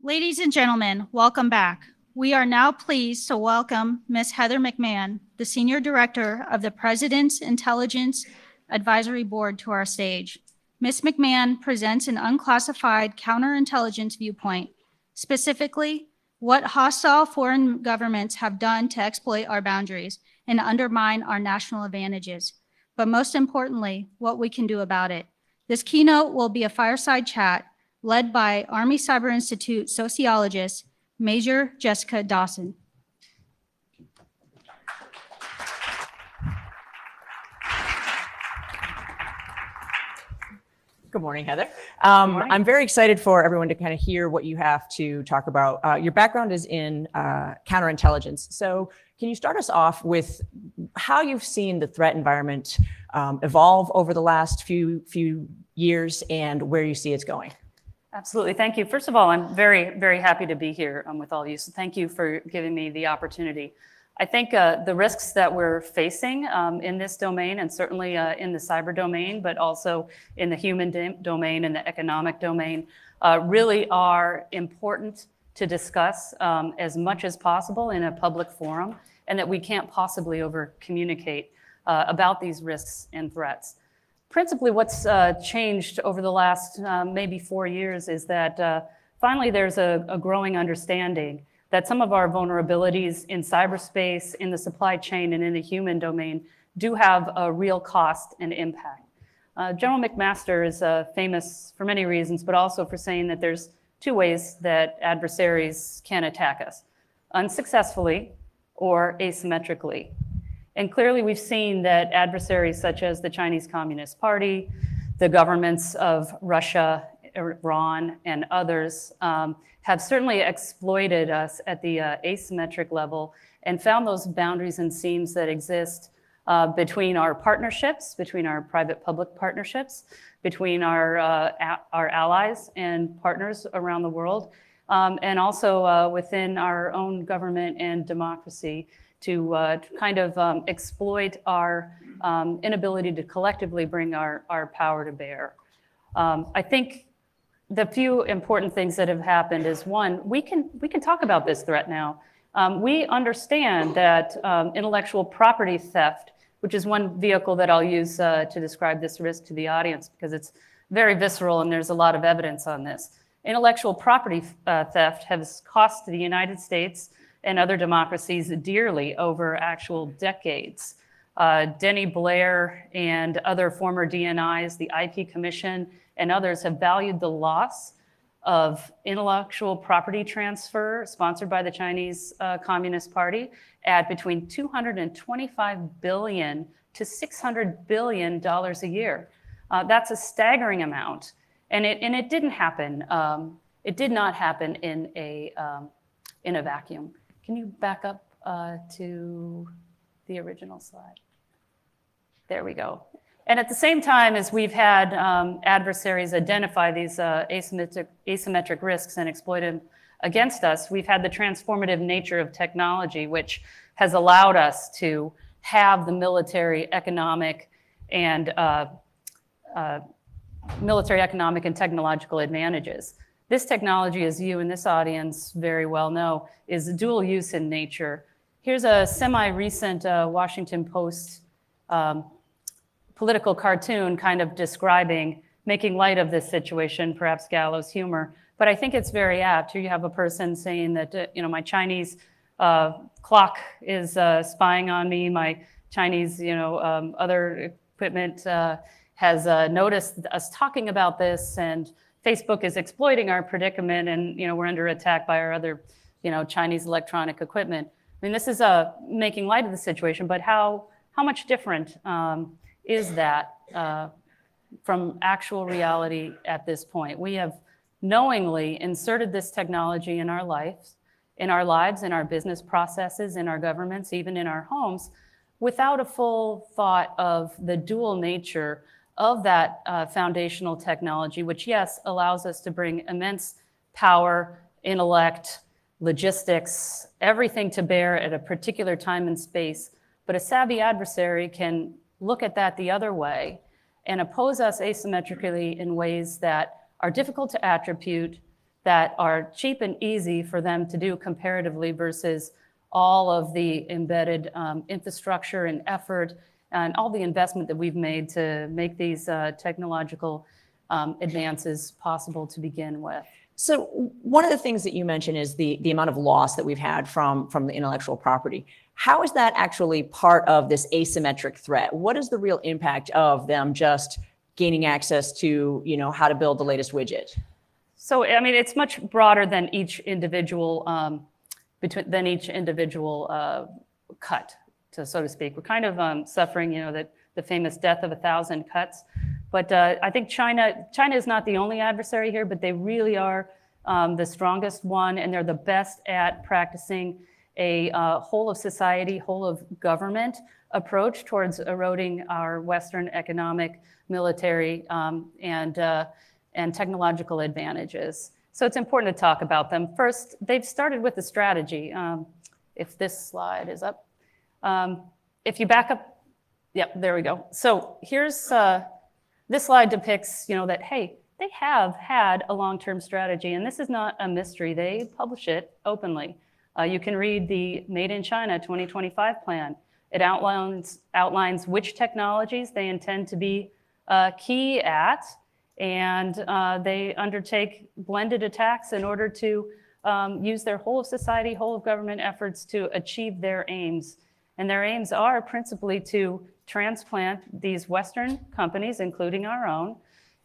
Ladies and gentlemen, welcome back. We are now pleased to welcome Ms. Heather McMahon, the Senior Director of the President's Intelligence Advisory Board, to our stage. Ms. McMahon presents an unclassified counterintelligence viewpoint, specifically what hostile foreign governments have done to exploit our boundaries and undermine our national advantages, but most importantly, what we can do about it. This keynote will be a fireside chat led by Army Cyber Institute sociologist, Major Jessica Dawson. Good morning, Heather. I'm very excited for everyone to kind of hear what you have to talk about. Your background is in counterintelligence. So can you start us off with how you've seen the threat environment evolve over the last few years and where you see it's going? Absolutely. Thank you. First of all, I'm very, very happy to be here with all of you. So thank you for giving me the opportunity. I think the risks that we're facing in this domain, and certainly in the cyber domain, but also in the human domain and the economic domain, really are important to discuss as much as possible in a public forum, and that we can't possibly over-communicate about these risks and threats. Principally, what's changed over the last maybe 4 years is that finally there's a growing understanding that some of our vulnerabilities in cyberspace, in the supply chain, and in the human domain do have a real cost and impact. General McMaster is famous for many reasons, but also for saying that there's two ways that adversaries can attack us: unsuccessfully or asymmetrically. And clearly we've seen that adversaries such as the Chinese Communist Party, the governments of Russia, Iran, and others have certainly exploited us at the asymmetric level and found those boundaries and seams that exist between our partnerships, between our private-public partnerships, between our allies and partners around the world, and also within our own government and democracy to kind of exploit our inability to collectively bring our power to bear. I think the few important things that have happened is, one, we can talk about this threat now. We understand that intellectual property theft, which is one vehicle that I'll use to describe this risk to the audience because it's very visceral and there's a lot of evidence on this. Intellectual property theft has cost the United States and other democracies dearly over actual decades. Denny Blair and other former DNIs, the IP Commission, and others have valued the loss of intellectual property transfer sponsored by the Chinese Communist Party at between $225 billion to $600 billion a year. That's a staggering amount, and it didn't happen. It did not happen in a vacuum. Can you back up to the original slide? There we go. And at the same time as we've had adversaries identify these asymmetric risks and exploit them against us, we've had the transformative nature of technology, which has allowed us to have the military, economic, and technological advantages. This technology, as you in this audience very well know, is dual use in nature. Here's a semi-recent Washington Post political cartoon kind of describing, making light of this situation, perhaps gallows humor, but I think it's very apt. Here you have a person saying that, my Chinese clock is spying on me, my Chinese, other equipment has noticed us talking about this, and Facebook is exploiting our predicament, and we're under attack by our other, Chinese electronic equipment. I mean, this is making light of the situation, but how much different is that from actual reality at this point? We have knowingly inserted this technology in our lives, in our business processes, in our governments, even in our homes, without a full thought of the dual nature of that foundational technology, which, yes, allows us to bring immense power, intellect, logistics, everything to bear at a particular time and space. But a savvy adversary can look at that the other way and oppose us asymmetrically in ways that are difficult to attribute, that are cheap and easy for them to do comparatively versus all of the embedded infrastructure and effort and all the investment that we've made to make these technological advances possible to begin with. So one of the things that you mentioned is the amount of loss that we've had from the intellectual property. How is that actually part of this asymmetric threat? What is the real impact of them just gaining access to, how to build the latest widget? So, I mean, it's much broader than each individual cut, so to speak. We're kind of suffering, the famous death of 1,000 cuts. But I think China is not the only adversary here, but they really are the strongest one, and they're the best at practicing a whole of society, whole of government approach towards eroding our Western economic, military, and technological advantages. So it's important to talk about them. First, they've started with a strategy. If this slide is up. If you back up, yep, there we go. So here's, this slide depicts, that, hey, they have had a long-term strategy, and this is not a mystery. They publish it openly. You can read the Made in China 2025 plan. It outlines which technologies they intend to be key at, and they undertake blended attacks in order to use their whole of society, whole of government efforts to achieve their aims. And their aims are principally to transplant these Western companies, including our own,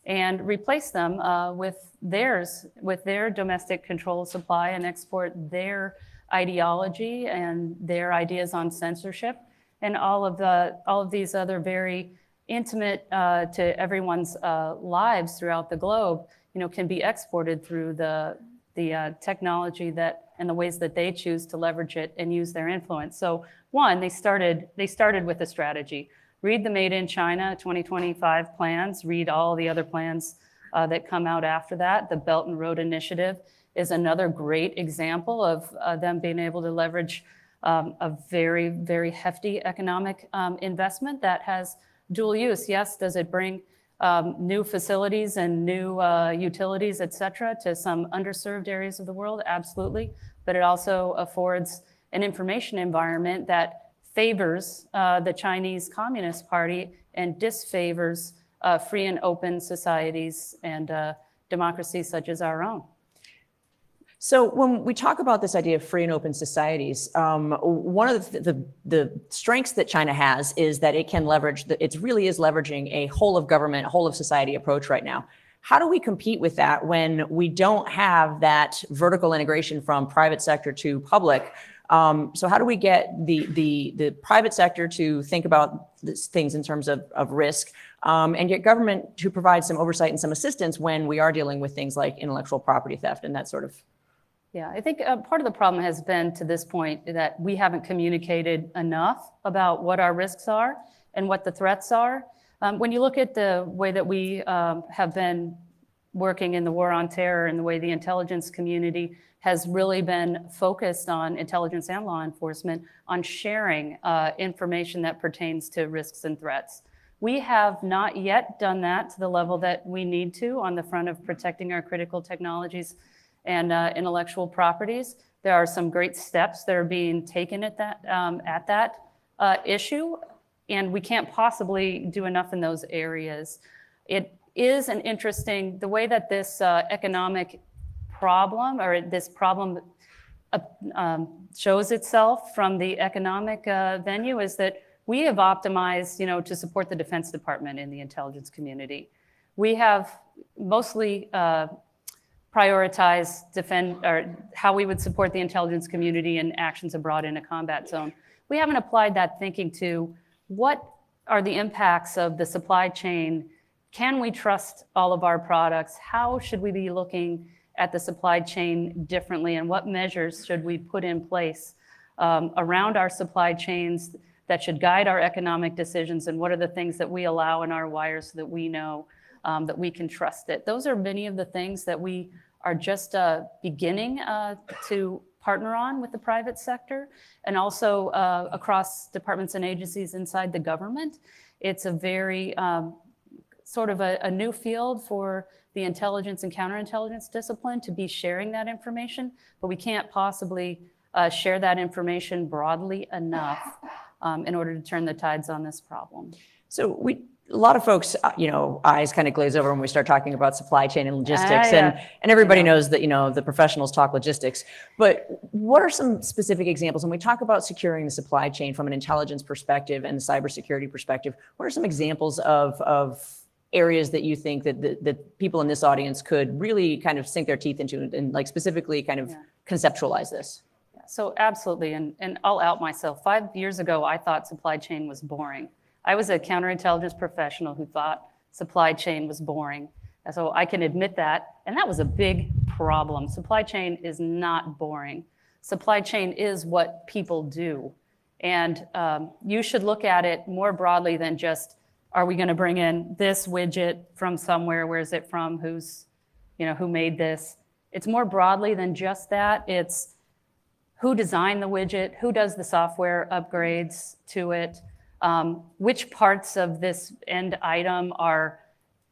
and replace them with their domestic control supply and export their ideology and their ideas on censorship and all of these other very intimate to everyone's lives throughout the globe, can be exported through the technology and the ways that they choose to leverage it and use their influence. So one, they started with a strategy. Read the Made in China 2025 plans, read all the other plans that come out after that. The Belt and Road Initiative is another great example of them being able to leverage a very, very hefty economic investment that has dual use. Yes, does it bring new facilities and new utilities, et cetera, to some underserved areas of the world? Absolutely. But it also affords an information environment that favors the Chinese Communist Party and disfavors free and open societies and democracies such as our own. So when we talk about this idea of free and open societies, one of the strengths that China has is that it can leverage, it really is leveraging a whole of government, whole of society approach right now. How do we compete with that when we don't have that vertical integration from private sector to public? So how do we get the private sector to think about these things in terms of risk and get government to provide some oversight and some assistance when we are dealing with things like intellectual property theft and that sort of? Yeah, I think part of the problem has been to this point that we haven't communicated enough about what our risks are and what the threats are. When you look at the way that we have been working in the war on terror and the way the intelligence community has really been focused on intelligence and law enforcement on sharing information that pertains to risks and threats. We have not yet done that to the level that we need to on the front of protecting our critical technologies and intellectual properties. There are some great steps that are being taken at that issue, and we can't possibly do enough in those areas. It is an interesting, the way that this economic problem or this problem shows itself from the economic venue is that we have optimized, to support the Defense Department in the intelligence community. We have mostly prioritize how we would support the intelligence community in actions abroad in a combat zone. We haven't applied that thinking to what are the impacts of the supply chain? Can we trust all of our products? How should we be looking at the supply chain differently? And what measures should we put in place around our supply chains that should guide our economic decisions? And what are the things that we allow in our wires so that we know that we can trust it? Those are many of the things that we are just beginning to partner on with the private sector and also across departments and agencies inside the government. It's a very sort of a new field for the intelligence and counterintelligence discipline to be sharing that information, but we can't possibly share that information broadly enough in order to turn the tides on this problem. So a lot of folks, eyes kind of glaze over when we start talking about supply chain and logistics, Yeah. and everybody knows that, the professionals talk logistics. But what are some specific examples when we talk about securing the supply chain from an intelligence perspective and cybersecurity perspective? What are some examples of areas that you think that people in this audience could really kind of sink their teeth into and like specifically kind of conceptualize this? So absolutely, and I'll out myself. 5 years ago, I thought supply chain was boring. I was a counterintelligence professional who thought supply chain was boring. And so I can admit that, and that was a big problem. Supply chain is not boring. Supply chain is what people do. And you should look at it more broadly than just, are we gonna bring in this widget from somewhere? Where is it from? Who made this? It's more broadly than just that. It's who designed the widget, who does the software upgrades to it, which parts of this end item are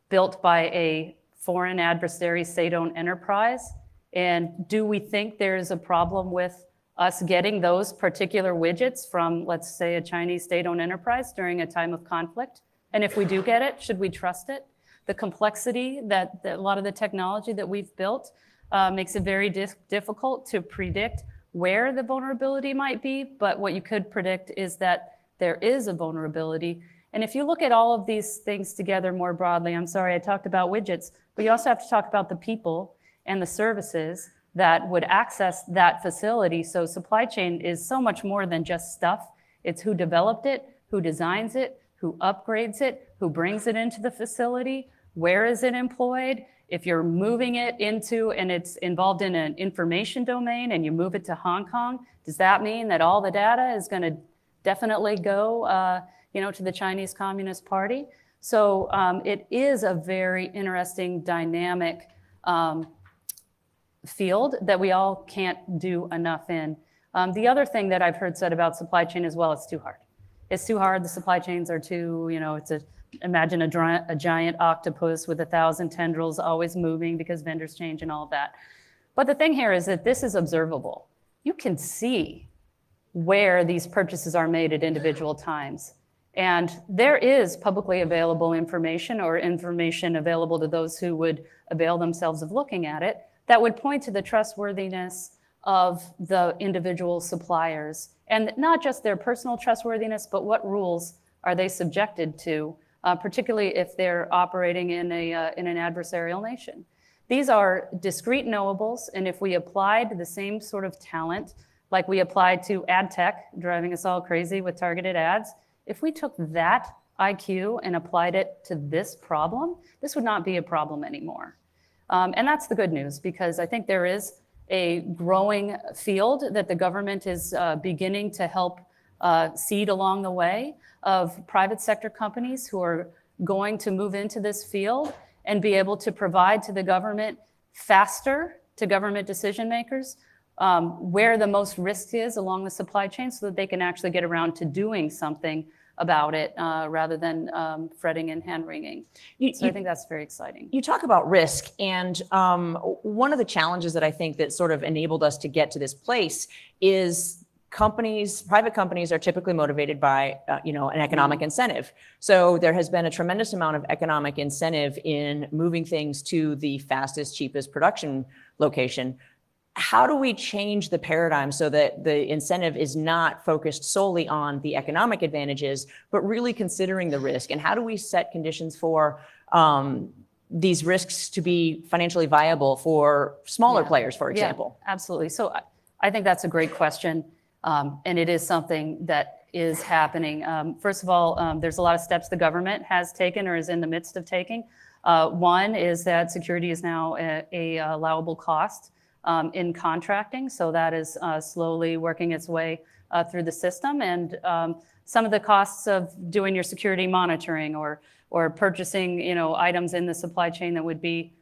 built by a foreign adversary state-owned enterprise, and do we think there's a problem with us getting those particular widgets from, let's say, a Chinese state-owned enterprise during a time of conflict? And if we do get it, should we trust it? The complexity that a lot of the technology that we've built makes it very difficult to predict where the vulnerability might be, but what you could predict is that there is a vulnerability. And if you look at all of these things together more broadly, I'm sorry, I talked about widgets, but you also have to talk about the people and the services that would access that facility. So supply chain is so much more than just stuff. It's who developed it, who designs it, who upgrades it, who brings it into the facility, where is it employed? If you're moving it into, and it's involved in an information domain and you move it to Hong Kong, does that mean that all the data is gonna definitely go to the Chinese Communist Party? So it is a very interesting, dynamic field that we all can't do enough in. The other thing that I've heard said about supply chain as well, it's too hard. It's too hard, the supply chains are too, imagine a giant octopus with 1,000 tendrils always moving because vendors change and all of that. But the thing here is that this is observable. You can see where these purchases are made at individual times. And there is publicly available information or information available to those who would avail themselves of looking at it that would point to the trustworthiness of the individual suppliers. And not just their personal trustworthiness, but what rules are they subjected to, particularly if they're operating in an adversarial nation. These are discrete knowables, and if we applied the same sort of talent like we applied to ad tech, driving us all crazy with targeted ads, if we took that IQ and applied it to this problem, this would not be a problem anymore. And that's the good news, because I think there is a growing field that the government is beginning to help seed along the way of private sector companies who are going to move into this field and be able to provide to the government faster, to government decision makers, where the most risk is along the supply chain so that they can actually get around to doing something about it rather than fretting and hand-wringing. So I think that's very exciting. You talk about risk, and one of the challenges that I think that sort of enabled us to get to this place is private companies are typically motivated by an economic incentive. So there has been a tremendous amount of economic incentive in moving things to the fastest, cheapest production location. How do we change the paradigm so that the incentive is not focused solely on the economic advantages, but really considering the risk? And how do we set conditions for these risks to be financially viable for smaller players, for example? Yeah, absolutely. So I think that's a great question. And it is something that is happening. First of all, there's a lot of steps the government has taken or is in the midst of taking. One is that security is now a allowable cost in contracting. So that is slowly working its way through the system. And some of the costs of doing your security monitoring or purchasing items in the supply chain that would be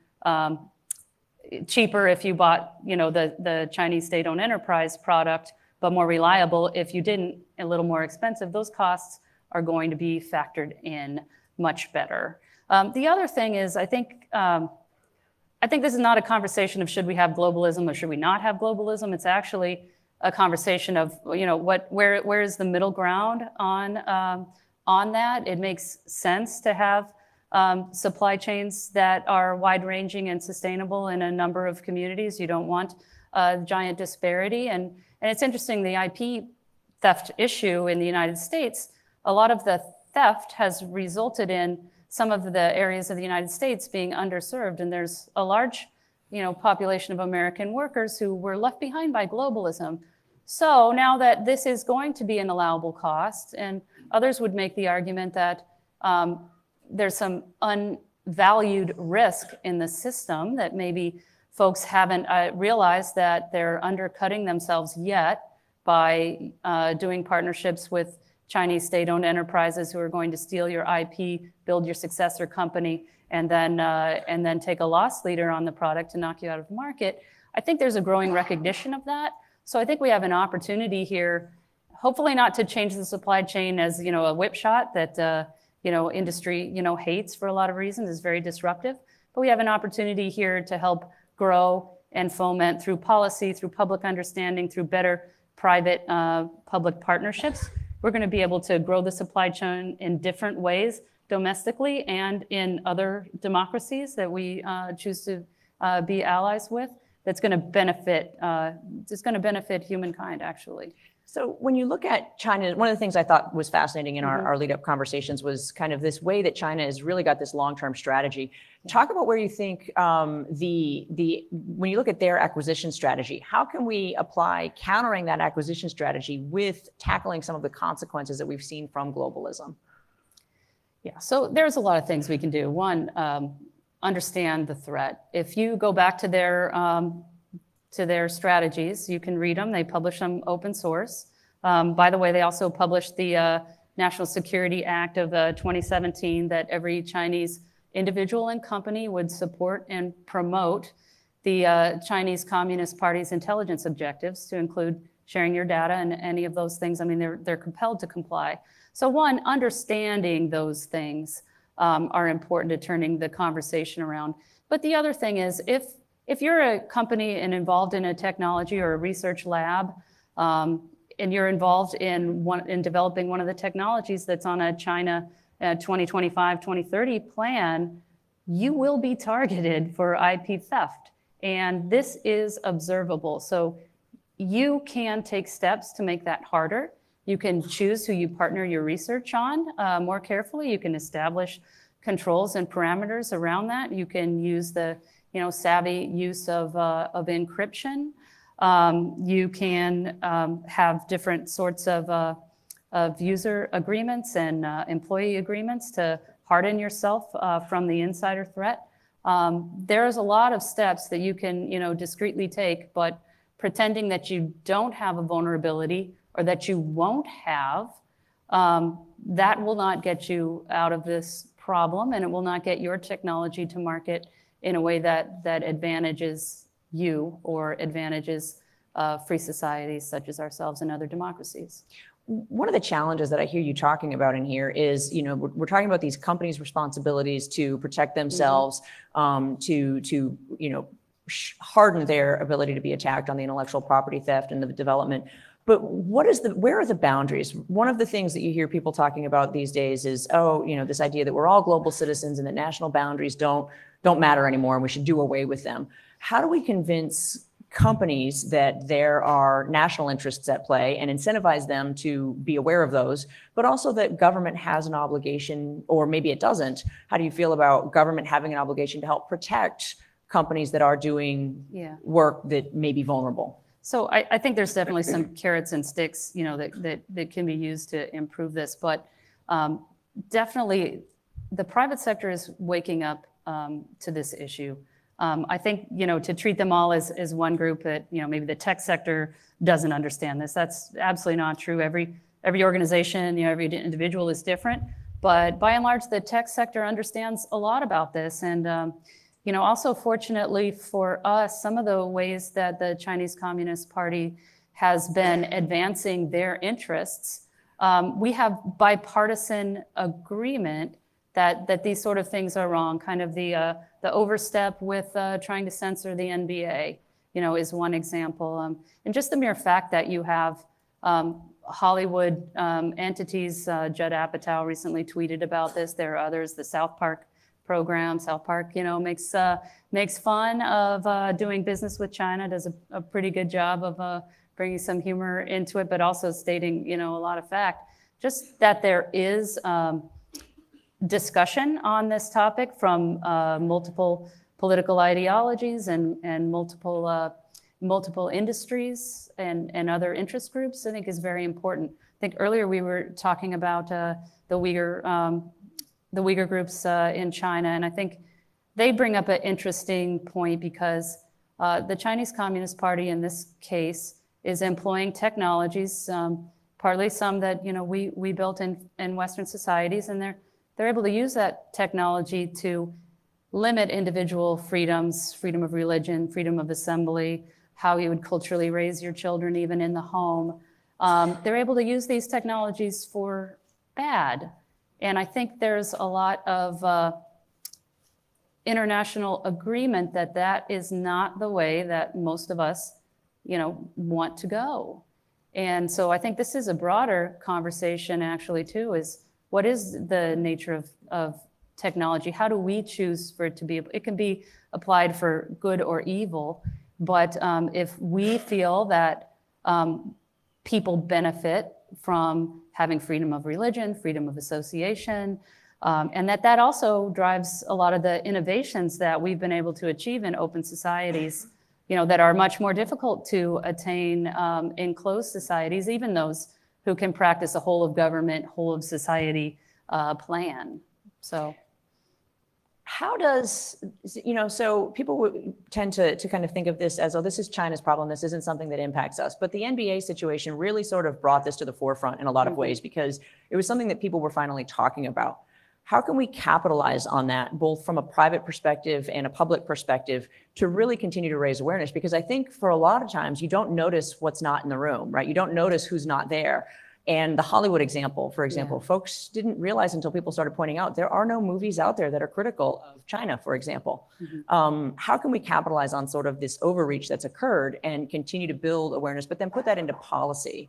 cheaper if you bought the Chinese state-owned enterprise product, but more reliable if you didn't, a little more expensive, those costs are going to be factored in much better. The other thing is, I think this is not a conversation of should we have globalism or should we not have globalism. It's actually a conversation of, where is the middle ground on that. It makes sense to have supply chains that are wide-ranging and sustainable in a number of communities. You don't want giant disparity. And it's interesting, the IP theft issue in the United States, a lot of the theft has resulted in some of the areas of the United States being underserved. And there's a large population of American workers who were left behind by globalism. So now that this is going to be an allowable cost, and others would make the argument that there's some unvalued risk in the system that maybe folks haven't realized that they're undercutting themselves yet by doing partnerships with Chinese state-owned enterprises who are going to steal your IP, build your successor company, and then take a loss leader on the product to knock you out of the market. I think there's a growing recognition of that. So I think we have an opportunity here, hopefully not to change the supply chain as a whip shot that industry hates for a lot of reasons, is very disruptive. But we have an opportunity here to help grow and foment through policy, through public understanding, through better private public partnerships. We're going to be able to grow the supply chain in different ways domestically and in other democracies that we choose to be allies with. That's going to benefit. It's going to benefit humankind, actually. So when you look at China, one of the things I thought was fascinating in our lead-up conversations was kind of this way that China has really got this long-term strategy. Talk about where you think when you look at their acquisition strategy, how can we apply countering that acquisition strategy with tackling some of the consequences that we've seen from globalism? Yeah, so there's a lot of things we can do. One, understand the threat. If you go back to their strategies, you can read them. They publish them open source. By the way, they also published the National Security Act of 2017 that every Chinese individual and company would support and promote the Chinese Communist Party's intelligence objectives, to include sharing your data and any of those things. I mean, they're compelled to comply. So one, understanding those things are important to turning the conversation around. But the other thing is, if you're a company and involved in a technology or a research lab, and you're involved in developing one of the technologies that's on a China 2025, 2030 plan, you will be targeted for IP theft. And this is observable. So you can take steps to make that harder. You can choose who you partner your research on more carefully. You can establish controls and parameters around that. You can use the savvy use of encryption. You can have different sorts of user agreements and employee agreements to harden yourself from the insider threat. There's a lot of steps that you can discreetly take, but pretending that you don't have a vulnerability or that you won't have, that will not get you out of this problem, and it will not get your technology to market in a way that advantages you or advantages free societies such as ourselves and other democracies. One of the challenges that I hear you talking about in here is, we're talking about these companies' responsibilities to protect themselves, to harden their ability to be attacked on the intellectual property theft and the development. But where are the boundaries? One of the things that you hear people talking about these days is, this idea that we're all global citizens and that national boundaries don't matter anymore and we should do away with them. How do we convince companies that there are national interests at play and incentivize them to be aware of those, but also that government has an obligation, or maybe it doesn't? How do you feel about government having an obligation to help protect companies that are doing work that may be vulnerable? So I think there's definitely some carrots and sticks, that can be used to improve this, but definitely the private sector is waking up to this issue. I think, to treat them all as one group, that, maybe the tech sector doesn't understand this. That's absolutely not true. Every organization, every individual is different, but by and large, the tech sector understands a lot about this. And, also fortunately for us, some of the ways that the Chinese Communist Party has been advancing their interests, we have bipartisan agreement that these sort of things are wrong. Kind of the overstep with trying to censor the NBA, is one example. And just the mere fact that you have Hollywood entities, Judd Apatow recently tweeted about this. There are others, the South Park program. South Park, makes fun of doing business with China, does a pretty good job of bringing some humor into it, but also stating, a lot of fact. Just that there is discussion on this topic from multiple political ideologies and multiple industries and other interest groups, I think is very important. I think earlier we were talking about the Uyghur groups in China, and I think they bring up an interesting point because the Chinese Communist Party in this case is employing technologies, partly some that we built in Western societies, and they're able to use that technology to limit individual freedoms, freedom of religion, freedom of assembly, how you would culturally raise your children even in the home. They're able to use these technologies for bad. And I think there's a lot of international agreement that that is not the way that most of us, want to go. And so I think this is a broader conversation actually too, is what is the nature of technology? How do we choose for it to be? It can be applied for good or evil, but if we feel that people benefit from having freedom of religion, freedom of association, and that also drives a lot of the innovations that we've been able to achieve in open societies, that are much more difficult to attain in closed societies, even those who can practice a whole of government, whole of society plan. So how does, so people tend to kind of think of this as, oh, this is China's problem. This isn't something that impacts us. But the NBA situation really sort of brought this to the forefront in a lot of ways because it was something that people were finally talking about. How can we capitalize on that, both from a private perspective and a public perspective, to really continue to raise awareness? Because I think for a lot of times you don't notice what's not in the room, right? You don't notice who's not there. And the Hollywood example, for example, folks didn't realize until people started pointing out there are no movies out there that are critical of China, for example. How can we capitalize on sort of this overreach that's occurred and continue to build awareness, but then put that into policy?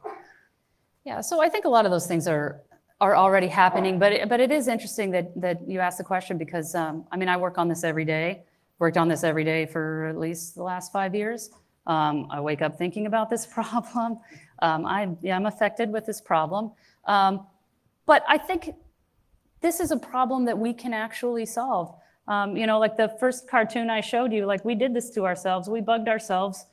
Yeah, so I think a lot of those things are already happening, but it is interesting that you asked the question because, I work on this every day, worked on this every day for at least the last 5 years. I wake up thinking about this problem. I'm affected with this problem. But I think this is a problem that we can actually solve. Like the first cartoon I showed you, like we did this to ourselves. We bugged ourselves.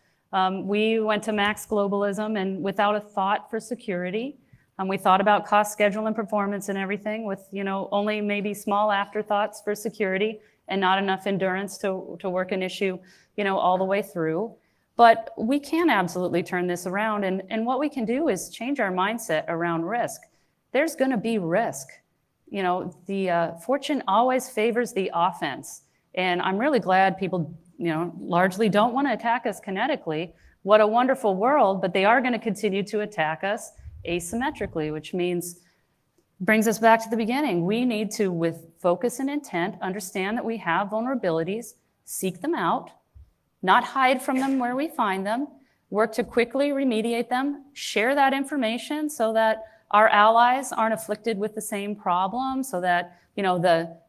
We went to max globalism and without a thought for security. We thought about cost, schedule, and performance and everything with, only maybe small afterthoughts for security and not enough endurance to work an issue, all the way through. But we can absolutely turn this around. And what we can do is change our mindset around risk. There's going to be risk. The fortune always favors the offense. And I'm really glad people, largely don't want to attack us kinetically. What a wonderful world, but they are going to continue to attack us asymmetrically, which brings us back to the beginning. We need to, with focus and intent, understand that we have vulnerabilities, seek them out, not hide from them where we find them, work to quickly remediate them, share that information so that our allies aren't afflicted with the same problem, so that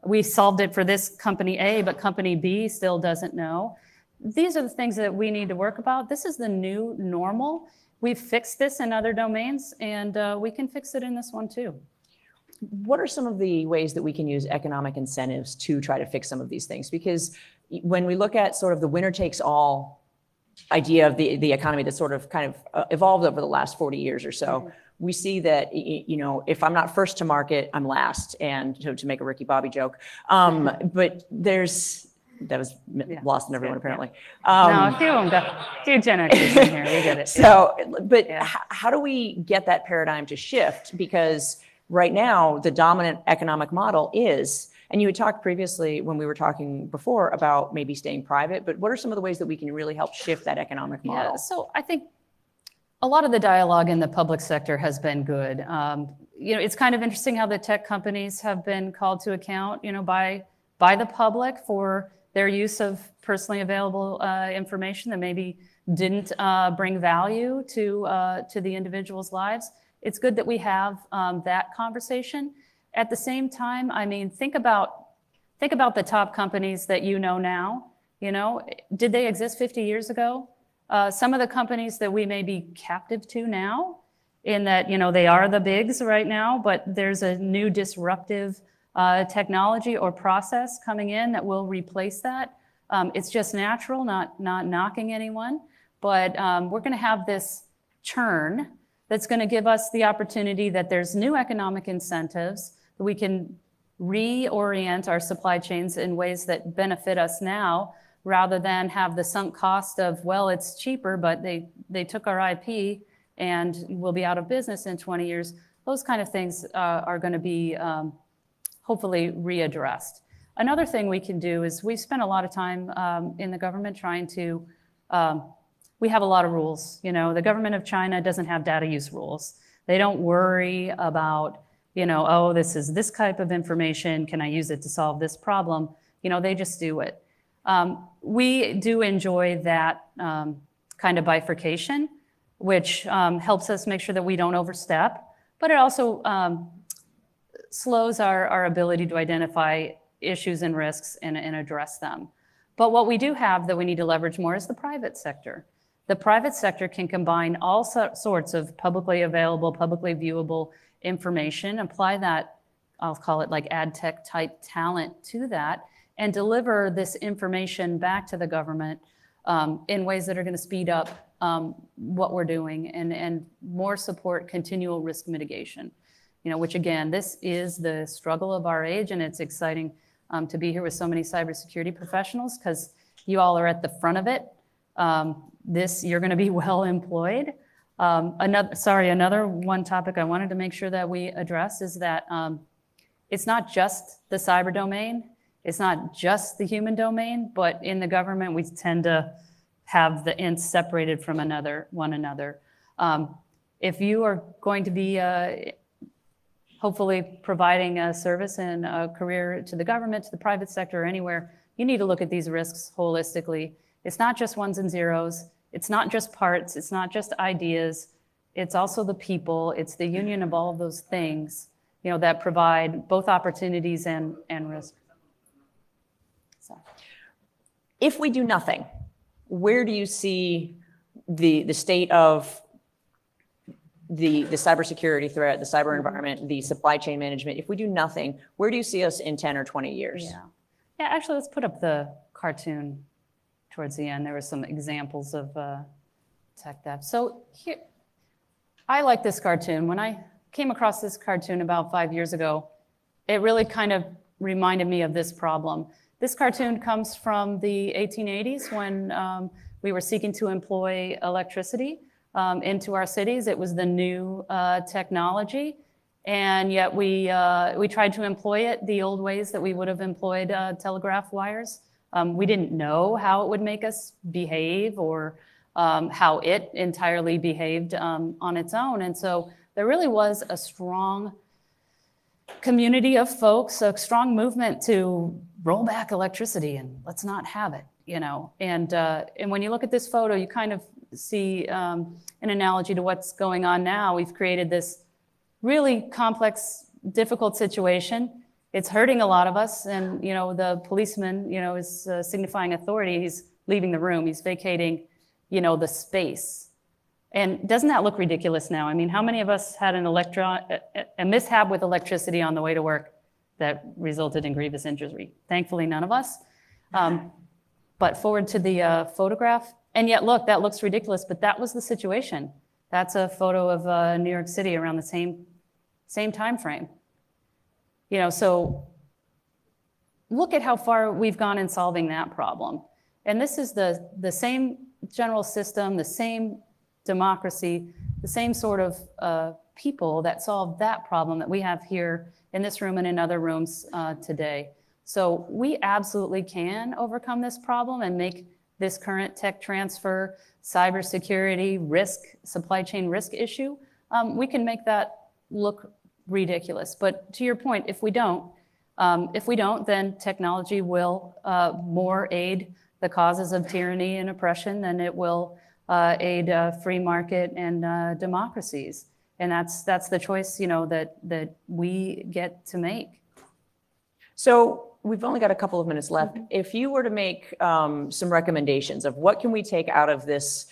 we solved it for this company A, but company B still doesn't know. These are the things that we need to work about. This is the new normal. We've fixed this in other domains, and we can fix it in this one too. What are some of the ways that we can use economic incentives to try to fix some of these things? Because when we look at sort of the winner takes all idea of the economy that sort of kind of evolved over the last 40 years or so, we see that, if I'm not first to market, I'm last, and to make a Ricky Bobby joke. But that was lost on everyone, apparently. No, a few Gen Xers in here, we get it. So, but how do we get that paradigm to shift? Because right now, the dominant economic model is, and you had talked previously when we were talking before about maybe staying private, but what are some of the ways that we can really help shift that economic model? Yeah, so I think A lot of the dialogue in the public sector has been good. It's kind of interesting how the tech companies have been called to account, by the public for their use of personally available information that maybe didn't bring value to the individual's lives. It's good that we have that conversation. At the same time, I mean, think about the top companies that now. Did they exist 50 years ago? Some of the companies that we may be captive to now, in that they are the bigs right now, but there's a new disruptive technology or process coming in that will replace that. It's just natural, not knocking anyone, but we're going to have this churn that's going to give us the opportunity that there's new economic incentives that we can reorient our supply chains in ways that benefit us now, rather than have the sunk cost of, well, it's cheaper, but they took our IP and we'll be out of business in 20 years. Those kind of things are going to be hopefully readdressed. Another thing we can do is we've spent a lot of time in the government trying to, we have a lot of rules. The government of China doesn't have data use rules. They don't worry about, oh, this is this type of information. Can I use it to solve this problem? They just do it. We do enjoy that kind of bifurcation, which helps us make sure that we don't overstep, but it also slows our ability to identify issues and risks and address them. But what we do have that we need to leverage more is the private sector. The private sector can combine all sorts of publicly available, publicly viewable information, apply that, I'll call it like ad tech type talent to that, and deliver this information back to the government in ways that are going to speed up what we're doing and more support continual risk mitigation. Which again, this is the struggle of our age, and it's exciting to be here with so many cybersecurity professionals because you all are at the front of it. You're going to be well employed. Another one topic I wanted to make sure that we address is that it's not just the cyber domain. It's not just the human domain, but in the government, we tend to have the ends separated from one another. If you are going to be hopefully providing a service and a career to the government, to the private sector, or anywhere, you need to look at these risks holistically. It's not just ones and zeros. It's not just parts. It's not just ideas. It's also the people. It's the union of all of those things, that provide both opportunities and risk. So, if we do nothing, where do you see the state of the cybersecurity threat, the cyber environment, the supply chain management? If we do nothing, where do you see us in 10 or 20 years? Yeah, actually, let's put up the cartoon towards the end. There were some examples of tech debt. So here, I like this cartoon. When I came across this cartoon about 5 years ago, it really kind of reminded me of this problem. This cartoon comes from the 1880s when we were seeking to employ electricity into our cities. It was the new technology, and yet we tried to employ it the old ways that we would have employed telegraph wires. We didn't know how it would make us behave or how it entirely behaved on its own. And so there really was a strong community of folks, a strong movement to roll back electricity and let's not have it, And when you look at this photo, you kind of see an analogy to what's going on now. We've created this really complex, difficult situation. It's hurting a lot of us. And, the policeman, is signifying authority. He's leaving the room. He's vacating, the space. And doesn't that look ridiculous now? I mean, how many of us had a mishap with electricity on the way to work that resulted in grievous injury? Thankfully, none of us. But forward to the photograph. And yet, look, that looks ridiculous, but that was the situation. That's a photo of New York City around the same time frame. So look at how far we've gone in solving that problem. And this is the same general system, the same democracy, the same sort of people that solved that problem that we have here in this room and in other rooms today. So we absolutely can overcome this problem and make this current tech transfer, cybersecurity risk, supply chain risk issue, we can make that look ridiculous. But to your point, if we don't, then technology will more aid the causes of tyranny and oppression than it will aid free market and democracies. And that's the choice, that we get to make. So we've only got a couple of minutes left. If you were to make some recommendations of what can we take out of this,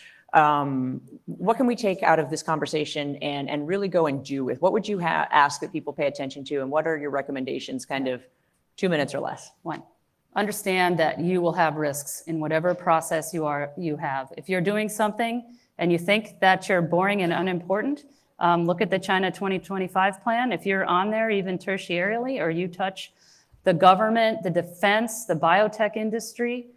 conversation and really go and do with, what would you ask that people pay attention to, and what are your recommendations, kind of 2 minutes or less? One, understand that you will have risks in whatever process you have. If you're doing something and you think that you're boring and unimportant, look at the China 2025 plan. If you're on there, even tertiarily, or you touch the government, the defense, the biotech industry,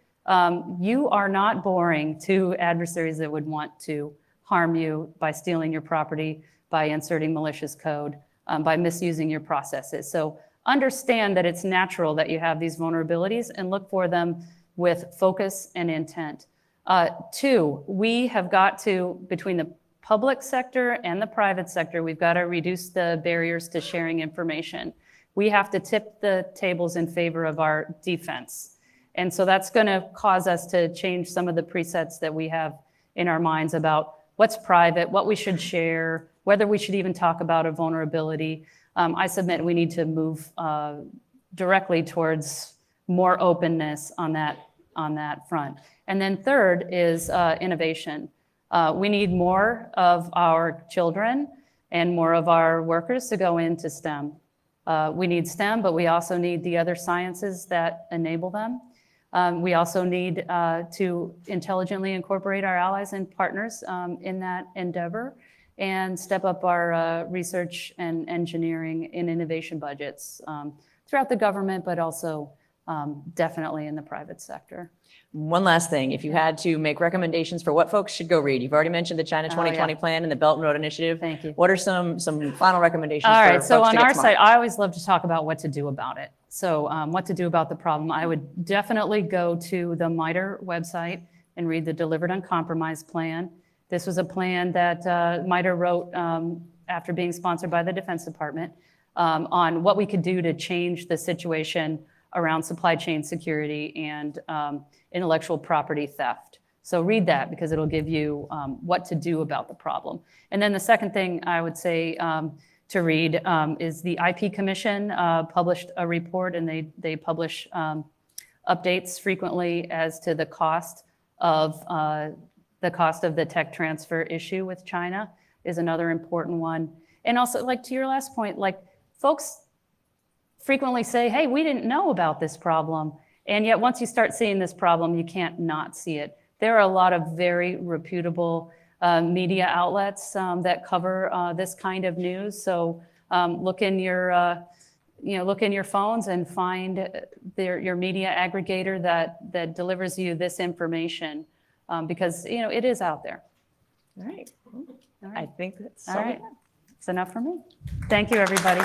you are not boring to adversaries that would want to harm you by stealing your property, by inserting malicious code, by misusing your processes. So understand that it's natural that you have these vulnerabilities and look for them with focus and intent. Two, we have got to, between the public sector and the private sector, we've got to reduce the barriers to sharing information. We have to tip the tables in favor of our defense. And so that's going to cause us to change some of the presets that we have in our minds about what's private, what we should share, whether we should even talk about a vulnerability. I submit we need to move directly towards more openness on that front. And then third is innovation. We need more of our children and more of our workers to go into STEM. We need STEM, but we also need the other sciences that enable them. We also need to intelligently incorporate our allies and partners in that endeavor and step up our research and engineering and innovation budgets throughout the government, but also definitely in the private sector. One last thing, if you had to make recommendations for what folks should go read, you've already mentioned the China 2020 plan and the Belt and Road Initiative. Thank you. What are some final recommendations? All right, for so folks on to get our smart? side, I always love to talk about what to do about it. So what to do about the problem. I would definitely go to the MITRE website and read the Delivered Uncompromised plan. This was a plan that MITRE wrote after being sponsored by the Defense Department on what we could do to change the situation around supply chain security and intellectual property theft. So read that because it'll give you what to do about the problem. And then the second thing I would say to read is the IP Commission published a report, and they publish updates frequently as to the cost of the tech transfer issue with China is another important one. And also, like to your last point, like folks frequently say, hey, we didn't know about this problem. And yet once you start seeing this problem, you can't not see it. There are a lot of very reputable media outlets that cover this kind of news. So look in your phones and find your media aggregator that delivers you this information because it is out there. All right. I think that's all right. It's enough for me. Thank you, everybody.